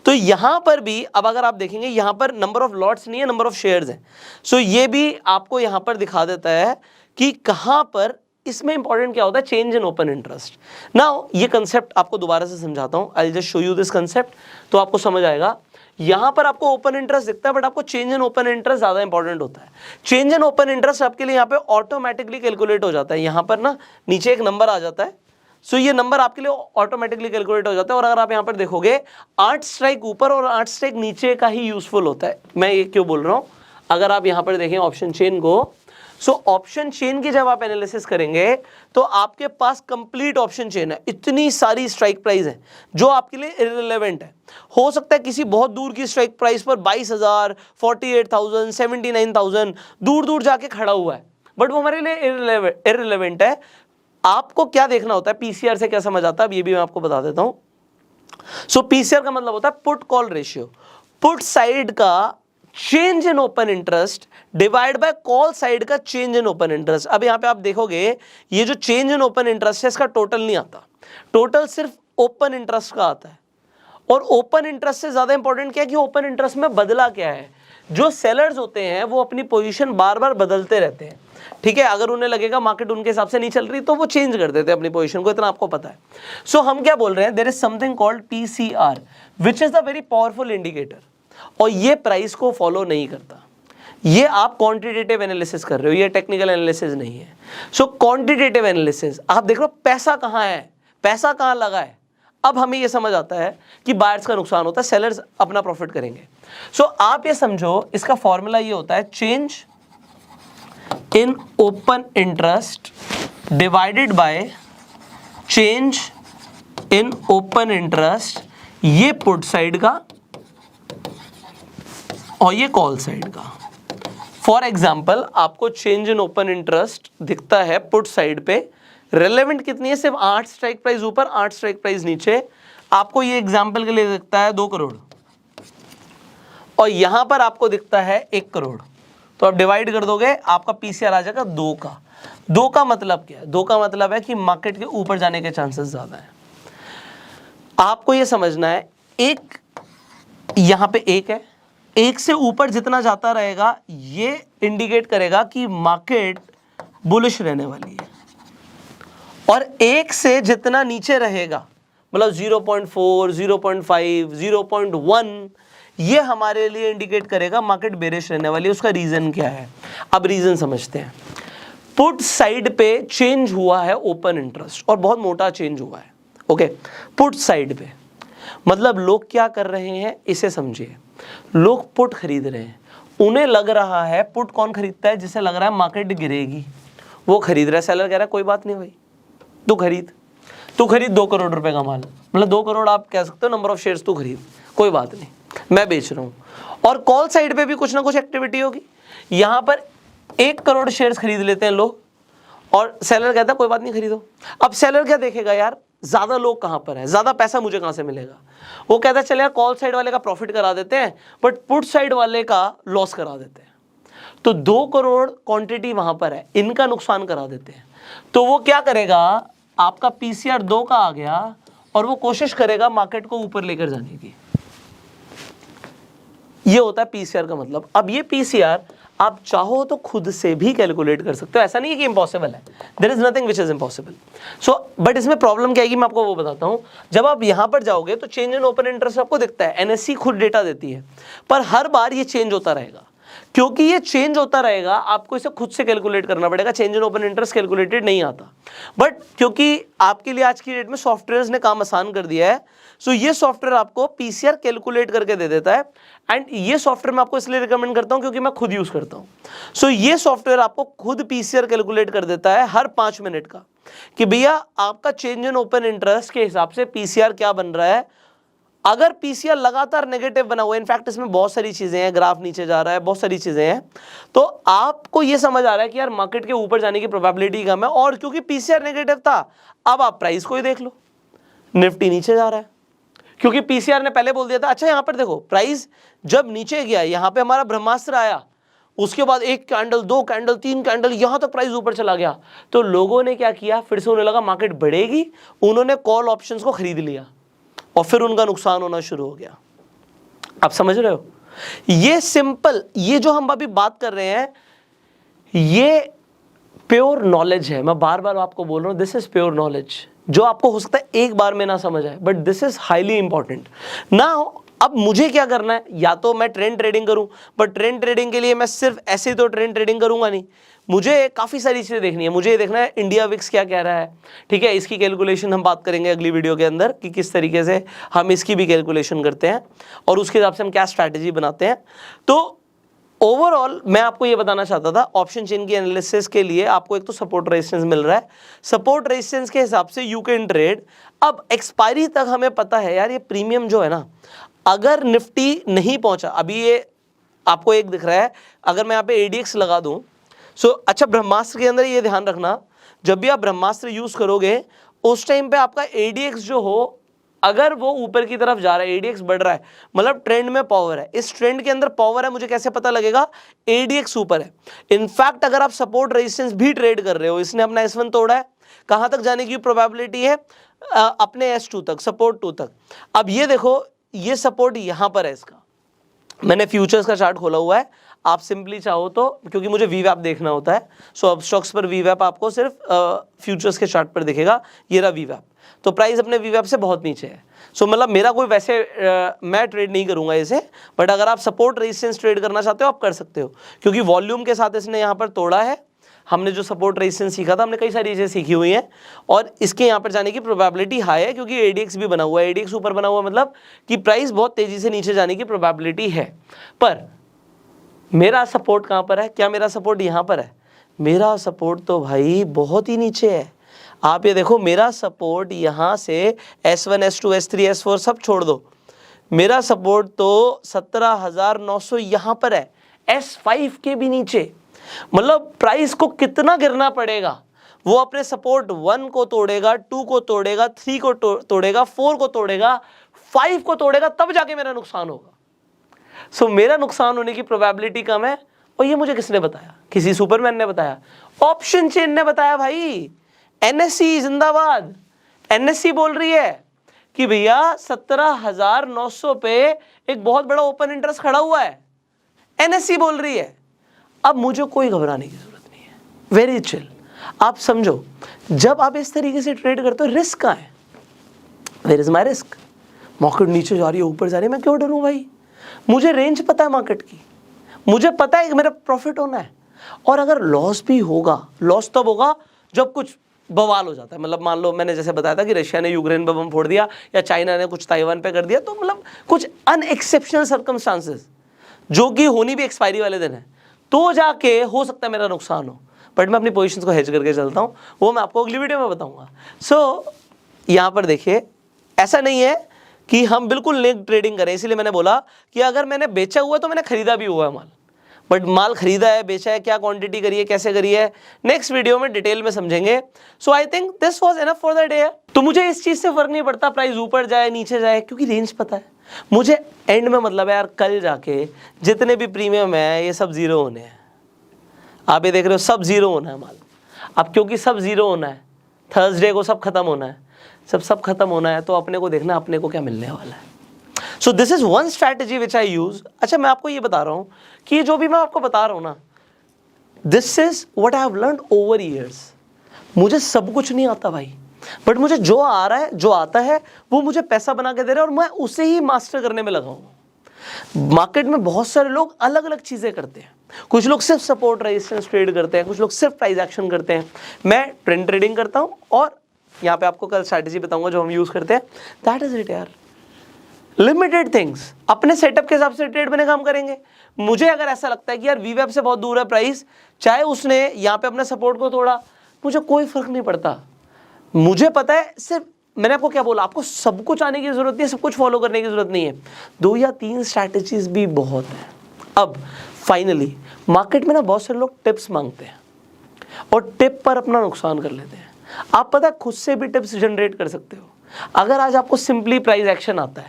तो यहां पर भी अब अगर आप देखेंगे, यहां पर नंबर ऑफ लॉट्स नहीं है, नंबर ऑफ शेयर्स है। सो ये भी आपको यहां पर दिखा देता है कि कहां पर, इसमें इंपॉर्टेंट क्या होता है, change in open interest. Now ये कंसेप्ट आपको दोबारा से समझाता हूं, I just show you this concept, तो आपको समझ आएगा। यहां पर आपको ओपन इंटरेस्ट दिखता है, बट आपको चेंज इन ओपन इंटरेस्ट ज्यादा इंपॉर्टेंट होता है। चेंज इन ओपन इंटरेस्ट आपके लिए यहां पे ऑटोमेटिकली कैलकुलेट हो जाता है, यहां पर ना नीचे एक नंबर आ जाता है, सो ये नंबर आपके लिए ऑटोमेटिकली कैलकुलेट हो जाता है। और अगर आप यहां पर देखोगे 8 स्ट्राइक ऊपर और 8 स्ट्राइक नीचे का ही यूजफुल होता है। मैं ये क्यों बोल रहा हूं, अगर आप यहां पर देखें ऑप्शन चेन को, सो ऑप्शन चेन की जब आप एनालिसिस करेंगे तो आपके पास कंप्लीट ऑप्शन चेन है, इतनी सारी स्ट्राइक प्राइस है जो आपके लिए इररिलेवेंट है। हो सकता है किसी बहुत दूर की स्ट्राइक प्राइस पर 22,000, 48,000, 79,000 दूर दूर जाके खड़ा हुआ है, बट वो हमारे लिए इररिलेवेंट है। आपको क्या देखना होता है, PCR से क्या समझ आता है, अब ये भी मैं आपको बता देता हूं। सो PCR का मतलब होता है put call ratio, put side का change in open interest divide by call side का चेंज इन ओपन इंटरेस्ट। अब यहां पे आप देखोगे ये जो चेंज इन ओपन इंटरेस्ट है, इसका टोटल नहीं आता, टोटल सिर्फ ओपन इंटरेस्ट का आता है। और ओपन इंटरेस्ट से ज्यादा इंपॉर्टेंट क्या है कि ओपन इंटरेस्ट में बदला क्या है। जो सेलर्स होते हैं वो अपनी पोजीशन बार बार बदलते रहते हैं, ठीक है, अगर उन्हें लगेगा मार्केट उनके हिसाब से नहीं चल रही तो वो चेंज कर देते हैं अपनी पोजीशन को, इतना आपको पता है। सो हम क्या बोल रहे हैं, there is something called PCR which is the very powerful indicator, और ये प्राइस को फॉलो नहीं करता। ये आप क्वांटिटेटिव एनालिसिस कर रहे हो, ये टेक्निकल एनालिसिस नहीं है। सो क्वांटिटेटिव एनालिसिस, आप देख रहे हो पैसा कहां है, पैसा कहां लगा है। अब हमें ये समझ आता है कि बायर्स का नुकसान होता है, सेलर्स अपना प्रॉफिट करेंगे। सो आप ये समझो, इसका फॉर्मूला ये होता है change in open interest divided by change in open interest, ये पुट साइड का और ये कॉल साइड का। फॉर एग्जाम्पल आपको चेंज इन ओपन इंटरेस्ट दिखता है पुट साइड पे, रेलेवेंट कितनी है, सिर्फ 8 स्ट्राइक प्राइस ऊपर 8 स्ट्राइक प्राइस नीचे। आपको ये एग्जाम्पल के लिए दिखता है 2 करोड़, और यहां पर आपको दिखता है 1 करोड़। तो आप डिवाइड कर दोगे, आपका PCR आ जाएगा 2 का। 2 का मतलब क्या है, 2 का मतलब है कि मार्केट के ऊपर जाने के चांसेस ज्यादा है। आपको ये समझना है, एक यहां पे 1 है, 1 से ऊपर जितना जाता रहेगा ये इंडिकेट करेगा कि मार्केट बुलिश रहने वाली है, और 1 से जितना नीचे रहेगा मतलब 0.4, 0.5, 0.1, ये हमारे लिए इंडिकेट करेगा मार्केट बेरिश रहने वाली है। उसका रीजन क्या है, अब रीजन समझते हैं। पुट साइड पे चेंज हुआ है ओपन इंटरेस्ट और बहुत मोटा चेंज हुआ है। ओके, पुट साइड पे मतलब लोग क्या कर रहे हैं इसे समझिए। लोग पुट खरीद रहे हैं, उन्हें लग रहा है, पुट कौन खरीदता है, जिसे लग रहा है मार्केट गिरेगी, वो खरीद रहा है। सेलर कह रहा है कोई बात नहीं भाई, तू खरीद 2 करोड़ रुपए का माल, मतलब 2 करोड़ आप कह सकते हो नंबर ऑफ शेयर्स, तू खरीद, कोई बात नहीं, मैं बेच रहा हूं। और कॉल साइड पे भी कुछ ना कुछ एक्टिविटी होगी। यहां पर 1 करोड़ शेयर्स खरीद लेते हैं लोग और सेलर कहता है कोई बात नहीं खरीदो। अब सेलर क्या देखेगा, यार ज्यादा लोग कहां पर है, ज्यादा पैसा मुझे कहां से मिलेगा। वो कहता है चल यार कॉल साइड वाले का प्रॉफिट करा देते हैं बट पुट साइड वाले का लॉस करा देते हैं। तो 2 करोड़ क्वांटिटी वहां पर है, इनका नुकसान करा देते हैं। तो वो क्या करेगा, आपका पीसीआर 2 का आ गया और वो कोशिश करेगा मार्केट को ऊपर लेकर जाने की। ये होता है पीसीआर का मतलब। अब ये पीसीआर आप चाहो तो खुद से भी कैलकुलेट कर सकते हो, ऐसा नहीं है कि इम्पॉसिबल है, there is nothing which is impossible. So but इसमें प्रॉब्लम क्या है कि मैं आपको वो बताता हूं। जब आप यहां पर जाओगे तो चेंज इन ओपन इंटरेस्ट आपको दिखता है, एनएससी खुद डेटा देती है, पर हर बार ये चेंज होता रहेगा। क्योंकि ये चेंज होता रहेगा, आपको इसे खुद से कैलकुलेट करना पड़ेगा। Change in open interest calculated नहीं आता, बट क्योंकि आपके लिए आज की डेट में सॉफ्टवेयर्स ने काम आसान कर दिया है, सो ये सॉफ्टवेयर आपको पीसीआर कैलकुलेट करके दे देता है। एंड ये सॉफ्टवेयर मैं आपको इसलिए रिकमेंड करता हूं क्योंकि मैं खुद यूज करता हूं। सो ये सॉफ्टवेयर आपको खुद पीसीआर कैलकुलेट कर देता है हर 5 मिनट का, कि भैया आपका चेंज इन ओपन इंटरेस्ट के हिसाब से पीसीआर क्या बन रहा है। अगर पीसीआर लगातार नेगेटिव बना हुआ है, इनफैक्ट इसमें बहुत सारी चीजें हैं, ग्राफ नीचे जा रहा है, बहुत सारी चीजें हैं, तो आपको ये समझ आ रहा है कि यार मार्केट के ऊपर जाने की प्रोबेबिलिटी कम है। और क्योंकि पीसीआर नेगेटिव था, अब आप प्राइस को ही देख लो, निफ्टी नीचे जा रहा है क्योंकि पीसीआर ने पहले बोल दिया था। अच्छा यहां पर देखो, प्राइस जब नीचे गया, यहां पे हमारा ब्रह्मास्त्र आया, उसके बाद 1 कैंडल, 2 कैंडल, 3 कैंडल, यहां तक प्राइस ऊपर चला गया। तो लोगों ने क्या किया, फिर से उन्हें लगा मार्केट बढ़ेगी, उन्होंने कॉल ऑप्शंस को खरीद लिया और फिर उनका नुकसान होना शुरू हो गया। आप समझ रहे हो, ये सिंपल, ये जो हम अभी बात कर रहे हैं ये प्योर नॉलेज है। मैं बार बार आपको बोल रहा हूं, दिस इज प्योर नॉलेज, जो आपको हो सकता है एक बार में ना समझ आए, but this is highly important. Now अब मुझे क्या करना है, या तो मैं ट्रेंड ट्रेडिंग करूं, बट ट्रेंड ट्रेडिंग के लिए मैं सिर्फ ऐसे तो ट्रेंड ट्रेडिंग करूंगा नहीं, मुझे काफ़ी सारी चीज़ें देखनी है। मुझे ये देखना है इंडिया विक्स क्या कह रहा है, ठीक है, इसकी कैलकुलेशन हम बात करेंगे अगली वीडियो के अंदर कि किस तरीके से हम इसकी भी कैलकुलेशन करते हैं और उसके हिसाब से हम क्या स्ट्रैटेजी बनाते हैं। तो ओवरऑल मैं आपको ये बताना चाहता था, ऑप्शन चेन की एनालिसिस के लिए आपको एक तो सपोर्ट रेजिस्टेंस मिल रहा है, सपोर्ट रेजिस्टेंस के हिसाब से यू कैन ट्रेड। अब एक्सपायरी तक हमें पता है यार, ये प्रीमियम जो है ना, अगर निफ्टी नहीं पहुंचा, अभी ये आपको एक दिख रहा है, अगर मैं यहाँ पे एडीएक्स लगा दूं, अच्छा ब्रह्मास्त्र के अंदर ये ध्यान रखना, जब भी आप ब्रह्मास्त्र यूज करोगे उस टाइम पे आपका एडीएक्स जो हो, अगर वो ऊपर की तरफ जा रहा है, एडीएक्स बढ़ रहा है, मतलब ट्रेंड में पावर है, इस ट्रेंड के अंदर पावर है, मुझे कैसे पता लगेगा, एडीएक्स ऊपर है। इनफैक्ट अगर आप सपोर्ट रेजिस्टेंस भी ट्रेड कर रहे हो, इसने अपना S1 तोड़ा है, कहां तक जाने की प्रोबेबिलिटी है, अपने S2 तक, सपोर्ट 2 तक। अब ये देखो, ये सपोर्ट यहां पर है, इसका मैंने फ्यूचर्स का चार्ट खोला हुआ है, आप सिंपली चाहो तो, क्योंकि मुझे वीवैप देखना होता है, सो अब स्टॉक्स पर वीवैप आपको सिर्फ फ्यूचर्स के चार्ट पर दिखेगा, ये रहा वीवैप, तो प्राइस अपने वीवैप से बहुत नीचे है। सो मतलब मेरा कोई वैसे मैं ट्रेड नहीं करूंगा इसे, बट अगर आप सपोर्ट रेजिस्टेंस ट्रेड करना चाहते हो आप कर सकते हो, क्योंकि वॉल्यूम के साथ इसने यहाँ पर तोड़ा है। हमने जो सपोर्ट रेजिस्टेंस सीखा था, हमने कई सारी चीज़ें सीखी हुई हैं और इसके यहाँ पर जाने की प्रोबेबिलिटी हाई है, क्योंकि एडीएक्स भी बना हुआ है, एडीएक्स ऊपर बना हुआ मतलब कि प्राइस बहुत तेजी से नीचे जाने की प्रोबेबिलिटी है। पर मेरा सपोर्ट कहाँ पर है, क्या मेरा सपोर्ट यहाँ पर है? मेरा सपोर्ट तो भाई बहुत ही नीचे है। आप ये देखो, मेरा सपोर्ट यहाँ से S1, S2, S3, S4 सब छोड़ दो, मेरा सपोर्ट तो 17,900 यहाँ पर है, S5 के भी नीचे। मतलब प्राइस को कितना गिरना पड़ेगा, वो अपने सपोर्ट 1 को तोड़ेगा, 2 को तोड़ेगा, 3 को तोड़ेगा, 4 को तोड़ेगा, 5 को तोड़ेगा, तब जाके मेरा नुकसान होगा। सो मेरा नुकसान होने की प्रोबेबिलिटी कम है। और ये मुझे किसने बताया? किसी सुपरमैन ने बताया, ऑप्शन चेन ने बताया भाई। एनएससी जिंदाबाद, एनएससी बोल रही है कि भैया 17,900 पे एक बहुत बड़ा ओपन इंटरेस्ट खड़ा हुआ है, एनएससी बोल रही है। अब मुझे कोई घबराने की जरूरत नहीं है, वेरी चिल। आप समझो, जब आप इस तरीके से ट्रेड करते हो, रिस्क कहाँ है? Where is my risk? Market नीचे जा रही है, ऊपर जा रही है, मैं क्यों डरूं भाई? मुझे रेंज पता है मार्केट की, मुझे पता है कि मेरा प्रॉफिट होना है। और अगर लॉस भी होगा, लॉस तब होगा जब कुछ बवाल हो जाता है। मतलब मान लो मैंने जैसे बताया था कि रशिया ने यूक्रेन पे बम फोड़ दिया या चाइना ने कुछ ताइवान पे कर दिया, तो मतलब कुछ अनएक्सेप्शनल सर्कमस्टांसेस जो कि होनी भी एक्सपायरी वाले दिन है, तो जाके हो सकता है मेरा नुकसान हो। बट मैं अपनी पोजीशंस को हेज करके चलता हूँ, वो मैं आपको अगली वीडियो में बताऊंगा। सो यहाँ पर देखिए, ऐसा नहीं है कि हम बिल्कुल नेक ट्रेडिंग करें। इसीलिए मैंने बोला कि अगर मैंने बेचा हुआ है तो मैंने खरीदा भी हुआ है माल, बट माल खरीदा है, बेचा है, क्या क्वांटिटी करी है, कैसे करी है, नेक्स्ट वीडियो में डिटेल में समझेंगे। So I think this was enough for the day. तो मुझे इस चीज से फर्क नहीं पड़ता प्राइस ऊपर जाए नीचे जाए, क्योंकि रेंज पता है मुझे। एंड में मतलब है यार, कल जाके जितने भी प्रीमियम है ये सब जीरो होने हैं। आप ये देख रहे हो, सब जीरो होना है माल। अब क्योंकि सब जीरो होना है, थर्सडे को सब खत्म होना है, सब खत्म होना है, तो अपने को देखना अपने को क्या मिलने वाला है। So this is one strategy which I use. अच्छा, मैं आपको ये बता रहा हूं कि ये जो भी मैं आपको बता रहा हूं ना, this is what I have learned over years. मुझे सब कुछ नहीं आता भाई, बट मुझे जो आ रहा है, जो आता है, वो मुझे पैसा बना के दे रहा है और मैं उसे ही मास्टर करने में लगा हूं। मार्केट में बहुत सारे लोग अलग अलग चीजें करते हैं। कुछ लोग सिर्फ सपोर्ट रेजिस्टेंस ट्रेड करते हैं, कुछ लोग सिर्फ प्राइस एक्शन करते हैं। मैं ट्रेंड ट्रेडिंग करता हूं और यहाँ पे आपको कल स्ट्रैटेजी बताऊंगा जो हम यूज करते हैं। दैट इज इट यार, लिमिटेड थिंग्स। अपने सेटअप के हिसाब से ट्रेड में काम करेंगे। मुझे अगर ऐसा लगता है कि यार वीवेब से बहुत दूर है प्राइस, चाहे उसने यहाँ पे अपने सपोर्ट को तोड़ा, मुझे कोई फर्क नहीं पड़ता। मुझे पता है, सिर्फ मैंने आपको क्या बोला, आपको सब कुछ आने की जरूरत नहीं है, सब कुछ फॉलो करने की जरूरत नहीं है। 2 या 3 स्ट्रैटेजीज भी बहुत है। अब फाइनली मार्केट में ना बहुत सारे लोग टिप्स मांगते हैं और टिप पर अपना नुकसान कर लेते हैं। आप पता है खुद से भी टिप्स जनरेट कर सकते हो। अगर आज आपको सिंपली प्राइस एक्शन आता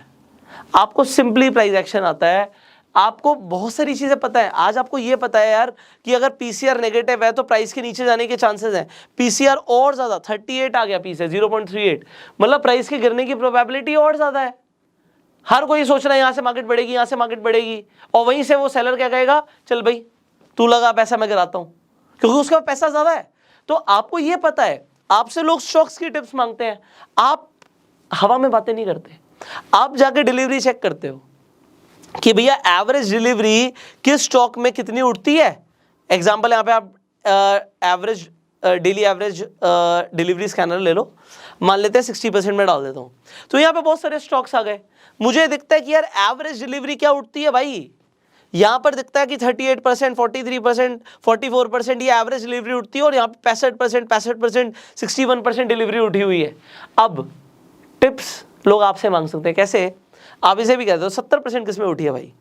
है, आपको बहुत सारी चीजें पता है। आज आपको ये पता है यार कि अगर पीसीआर नेगेटिव है तो प्राइस के नीचे जाने के चांसेस हैं। पीसीआर और ज्यादा 38 आ गया, पीसीआर 0.38, मतलब प्राइस के गिरने की प्रोबेबिलिटी और ज्यादा है। हर कोई सोच रहा है यहां से मार्केट बढ़ेगी, यहां से मार्केट बढ़ेगी, और वहीं से वो सेलर क्या कहेगा, चल भाई तू लगा पैसा, मैं गिराता हूं, क्योंकि उसका पैसा ज्यादा है। तो आपको ये पता है, आपसे लोग स्टॉक्स की टिप्स मांगते हैं, आप हवा में बातें नहीं करते, आप जाके डिलीवरी चेक करते हो कि भैया एवरेज डिलीवरी किस स्टॉक में कितनी उठती है। एग्जांपल यहाँ पे आप average daily average delivery scanner ले लो, मान लेते हैं 60% में डाल देता हूँ, तो यहाँ पे बहुत सारे स्टॉक्स आ गए। मुझे दिखता है कि यार एवरेज डिलीवरी क्या उठती है भाई, यहाँ पर दिखता है कि 38%, 43%, 44% ये एवरेज डिलीवरी उठती है, और यहाँ पे 65%, 61% डिलीवरी उठी हुई है। अब टिप्स लोग आपसे मांग सकते हैं, कैसे? आप इसे भी कहते हो 70% किस में उठी है भाई,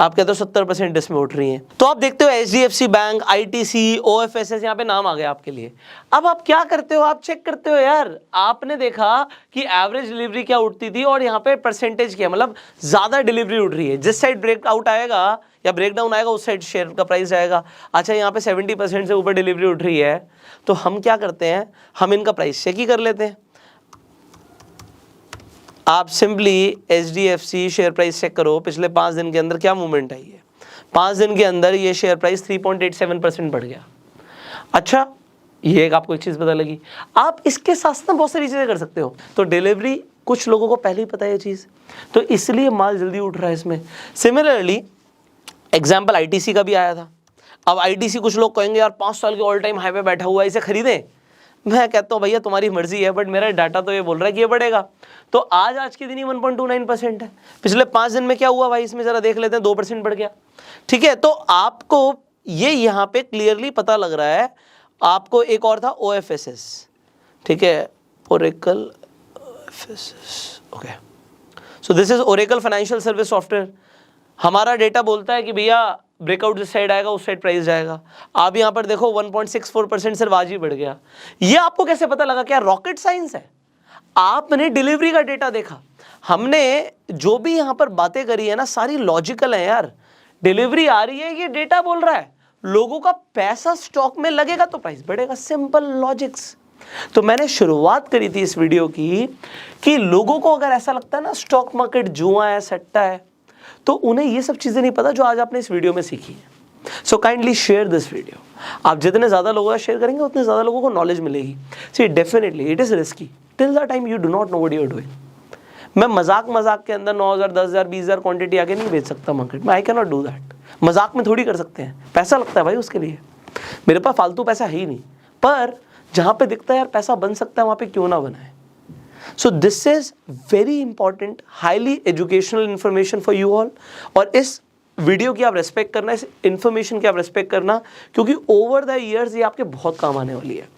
आप कहते हो 70% इसमें उठ रही हैं। तो आप देखते हो HDFC बैंक, ITC, OFSS, यहाँ पे नाम आ गया आपके लिए। अब आप क्या करते हो, आप चेक करते हो यार, आपने देखा कि एवरेज डिलीवरी क्या उठती थी और यहाँ पे परसेंटेज क्या, मतलब ज्यादा डिलीवरी उठ रही है। जिस साइड ब्रेकआउट आएगा या ब्रेकडाउन आएगा उस साइड शेयर का प्राइस जाएगा। अच्छा, यहाँ पे 70% से ऊपर डिलीवरी उठ रही है, तो हम क्या करते हैं, हम इनका प्राइस चेक ही कर लेते हैं। आप simply HDFC share price check करो, पिछले 5 दिन के अंदर क्या मूवमेंट आई है। 5 दिन के अंदर ये शेयर प्राइस 3.87% बढ़ गया। अच्छा, ये एक आपको एक चीज पता लगी। आप इसके साथ साथ बहुत सारी चीजें कर सकते हो। तो डिलीवरी कुछ लोगों को पहले ही पता है ये चीज, तो इसलिए माल जल्दी उठ रहा है इसमें। सिमिलरली एग्जाम्पल ITC का भी आया था। अब ITC कुछ लोग कहेंगे यार 5 साल के ऑल टाइम हाई पे बैठा हुआ है, इसे खरीदें। मैं कहता हूँ भैया तुम्हारी मर्जी है, बट मेरा डाटा तो ये बोल रहा है कि ये बढ़ेगा। तो आज के दिन ही 1.29% है। पिछले 5 दिन में क्या हुआ भाई, इसमें जरा देख लेते हैं, 2% बढ़ गया। ठीक है, तो आपको ये यहाँ पे क्लियरली पता लग रहा है। आपको एक और था OFSS, ठीक है, Oracle OFSS, okay. So this is Oracle financial service software. हमारा डेटा बोलता है कि भैया ब्रेकआउट जिस साइड आएगा उस साइड प्राइस जाएगा। आप यहाँ पर देखो 1.64% सिर्फ आज ही बढ़ गया। ये आपको कैसे पता लगा? क्या रॉकेट साइंस है? आपने डिलीवरी का डेटा देखा। हमने जो भी यहाँ पर बातें करी है ना, सारी लॉजिकल है यार। डिलीवरी आ रही है, ये डेटा बोल रहा है, लोगों का पैसा स्टॉक में लगेगा तो प्राइस बढ़ेगा। Simple logics. तो मैंने शुरुआत करी थी इस वीडियो की कि लोगों को अगर ऐसा लगता है ना स्टॉक मार्केट जुआ है, सट्टा है, तो उन्हें ये सब चीजें नहीं पता जो आज आपने इस वीडियो में सीखी है। So kindly share this video. आप जितने ज़्यादा लोगों का शेयर करेंगे उतने ज़्यादा लोगों को नॉलेज मिलेगी। See definitely it is risky till the time you do not know what you are doing. मैं मजाक के अंदर 9,000 10,000 20,000 क्वांटिटी आके नहीं बेच सकता मार्केट में। I can not do that. मजाक में थोड़ी कर सकते हैं, पैसा लगता है भाई उसके लिए। मेरे पास फालतू पैसा है ही नहीं, पर जहाँ पे दिखता है यार पैसा बन सकता है वहाँ पे क्यों ना बनाए। So this is very important, highly educational information for you all. और इस वीडियो की आप रेस्पेक्ट करना, इस इन्फॉर्मेशन की आप रेस्पेक्ट करना, क्योंकि ओवर द ईयर्स ये आपके बहुत काम आने वाली है।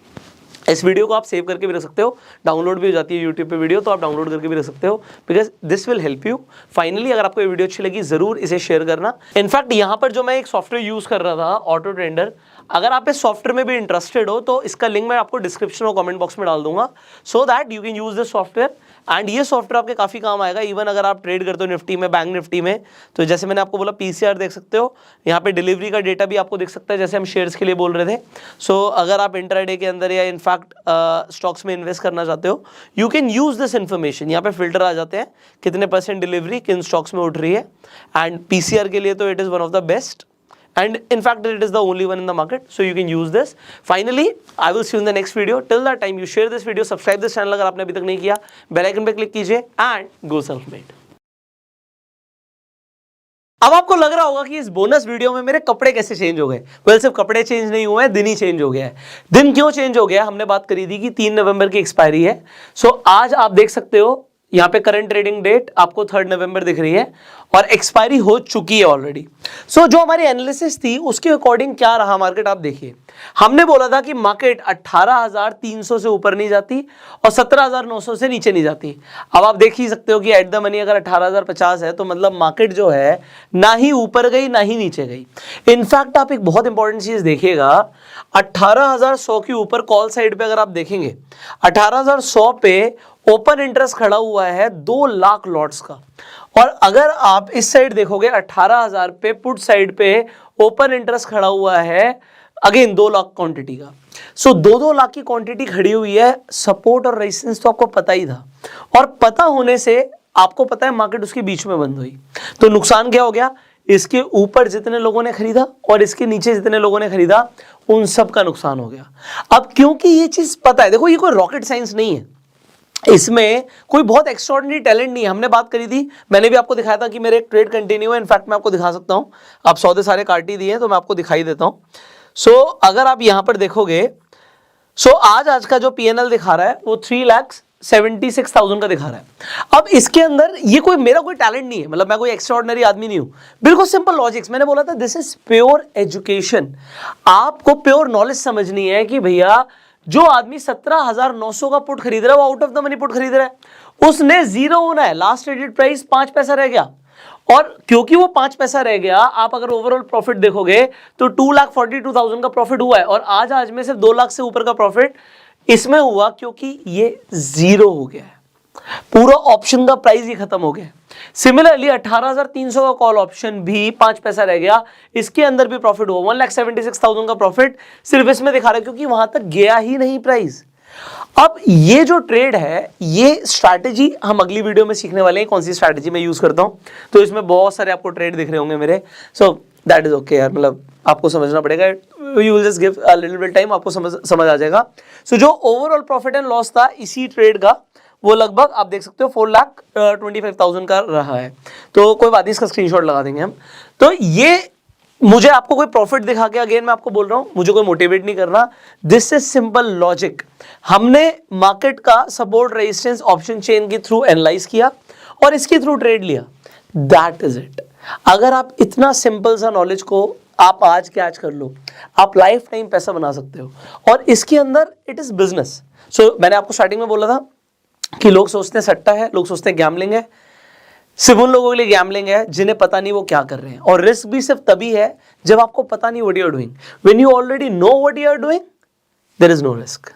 इस वीडियो को आप सेव करके भी रख सकते हो, डाउनलोड भी हो जाती है यूट्यूब पे वीडियो, तो आप डाउनलोड करके भी रख सकते हो, because this will help you. Finally अगर आपको ये वीडियो अच्छी लगी जरूर इसे शेयर करना। इनफैक्ट यहाँ पर जो मैं एक सॉफ्टवेयर यूज कर रहा था, ऑटो ट्रेंडर, अगर आप इस सॉफ्टवेयर में भी इंटरेस्टेड हो तो इसका लिंक मैं आपको डिस्क्रिप्शन और कमेंट बॉक्स में डाल दूंगा, so that you can use this software. And ये सॉफ्टवेयर आपके काफी काम आएगा, इवन अगर आप ट्रेड करते हो निफ्टी में, बैंक निफ्टी में। तो जैसे मैंने आपको बोला पीसीआर देख सकते हो, यहाँ पे डिलीवरी का डेटा भी आपको दिख सकता है, जैसे हम शेयर्स के लिए बोल रहे थे। सो अगर आप इंट्राडे के अंदर या इनफैक्ट स्टॉक्स में इन्वेस्ट करना चाहते हो, you can use this information. यहाँ पे फिल्टर आ जाते हैं, कितने % डिलीवरी किन स्टॉक्स में उठ रही है। एंड पीसीआर के लिए तो it is one of the best, and in fact it is the only one in the market, so you can use this. Finally I will see you in the next video. Till that time you share this video, subscribe this channel अगर आपने अभी तक नहीं किया, bell icon पे click कीजिए and go self made। अब आपको लग रहा होगा कि इस बोनस वीडियो में मेरे कपड़े कैसे चेंज हो गए। वेल सिर्फ कपड़े चेंज नहीं हुए, दिन ही चेंज हो गया है। दिन क्यों चेंज हो गया, हमने बात करी थी कि 3 नवंबर की एक्सपायरी है। सो आज आप देख सकते हो यहाँ पे करंट ट्रेडिंग डेट आपको 3 नवंबर दिख रही है और एक्सपायरी हो चुकी है ऑलरेडी। सो जो हमारी एनालिसिस थी उसके अकॉर्डिंग क्या रहा मार्केट, आप देखिए। हमने बोला था कि मार्केट 18,300 से ऊपर नहीं जाती और 17,900 से नीचे नहीं जाती। अब आप देख ही सकते हो कि एट द मनी अगर 18,050 है तो मतलब मार्केट जो है ना ही ऊपर गई ना ही नीचे गई। इनफैक्ट आप एक बहुत इंपॉर्टेंट चीज देखिएगा, 18,100 के ऊपर कॉल साइड पे अगर आप देखेंगे, 18,100 पे ओपन इंटरेस्ट खड़ा हुआ है 2 लाख लॉट्स का। और अगर आप इस साइड देखोगे 18,000 पे पुट साइड पे ओपन इंटरेस्ट खड़ा हुआ है अगेन 2 लाख क्वांटिटी का। सो 2-2 लाख की क्वांटिटी खड़ी हुई है। सपोर्ट और रेजिस्टेंस तो आपको पता ही था, और पता होने से आपको पता है मार्केट उसके बीच में बंद हुई। तो नुकसान क्या हो गया, इसके ऊपर जितने लोगों ने खरीदा और इसके नीचे जितने लोगों ने खरीदा उन सब का नुकसान हो गया। अब क्योंकि ये चीज पता है, देखो ये कोई रॉकेट साइंस नहीं है, इसमें कोई बहुत एक्स्ट्राऑर्डिनरी टैलेंट नहीं है। हमने बात करी थी, मैंने भी आपको दिखाया था कि मेरे एक ट्रेड कंटिन्यू है। इनफैक्ट मैं आपको दिखा सकता हूं, आप सौदे सारे काट ही दिए हैं तो मैं आपको दिखाई देता हूं। सो अगर आप यहां पर देखोगे, सो आज का जो पीएनएल दिखा रहा है वो 3,76,000 का दिखा रहा है। अब इसके अंदर ये कोई मेरा कोई टैलेंट नहीं है, मतलब मैं कोई एक्स्ट्राऑर्डिनरी आदमी नहीं हूं, बिल्कुल सिंपल लॉजिक्स। मैंने बोला था दिस इज प्योर एजुकेशन। आपको प्योर नॉलेज समझनी है कि भैया जो आदमी 17,900 का पुट खरीद रहा है वो out of the money put खरीद रहा है, उसने जीरो होना है। लास्ट ट्रेडेड प्राइस 5 पैसा रह गया, और क्योंकि वो 5 पैसा रह गया, आप अगर ओवरऑल प्रॉफिट देखोगे तो 2,42,000 का प्रॉफिट हुआ है। और आज में सिर्फ 2 लाख से ऊपर का प्रॉफिट इसमें हुआ क्योंकि ये जीरो हो गया है, पूरा ऑप्शन का प्राइस ही खत्म हो गया। सिमिलरली 18,300 का कॉल ऑप्शन भी 5 पैसा रह गया, इसके अंदर भी प्रॉफिट हुआ। 1,76,000 का प्रॉफिट सिर्फ इसमें दिखा रहा है क्योंकि वहां तक गया ही नहीं प्राइस। अब ये जो ट्रेड है, ये स्ट्रैटेजी हम अगली वीडियो में सीखने वाले हैं, कौन सी स्ट्रैटेजी मैं यूज करता हूं। तो इसमें बहुत सारे आपको ट्रेड दिख रहे होंगे मेरे, सो दैट इज ओके यार, मतलब आपको समझना पड़ेगा। You will just give a little bit time, आपको समझ आ जाएगा। सो जो ओवरऑल प्रॉफिट एंड लॉस था इसी ट्रेड का, वो लगभग आप देख सकते हो 4,25,000 का रहा है। तो कोई बात नहीं, इसका स्क्रीनशॉट लगा देंगे हम। तो ये मुझे आपको कोई प्रॉफिट दिखा के, अगेन मैं आपको बोल रहा हूं, मुझे कोई मोटिवेट नहीं करना, दिस इज सिंपल लॉजिक। हमने मार्केट का सपोर्ट रेजिस्टेंस ऑप्शन चेन के थ्रू एनालाइज किया और इसके थ्रू ट्रेड लिया, दैट इज इट। अगर आप इतना सिंपल सा नॉलेज को आप आज कैच कर लो, आप लाइफ टाइम पैसा बना सकते हो। और इसके अंदर इट इज बिजनेस। सो मैंने आपको स्टार्टिंग में बोला था कि लोग सोचते हैं सट्टा है, लोग सोचते हैं गैम्बलिंग है। सिर्फ उन लोगों के लिए गैम्बलिंग है जिन्हें पता नहीं वो क्या कर रहे हैं, और रिस्क भी सिर्फ तभी है जब आपको पता नहीं what you are doing. When you already know what you are doing, there is no risk.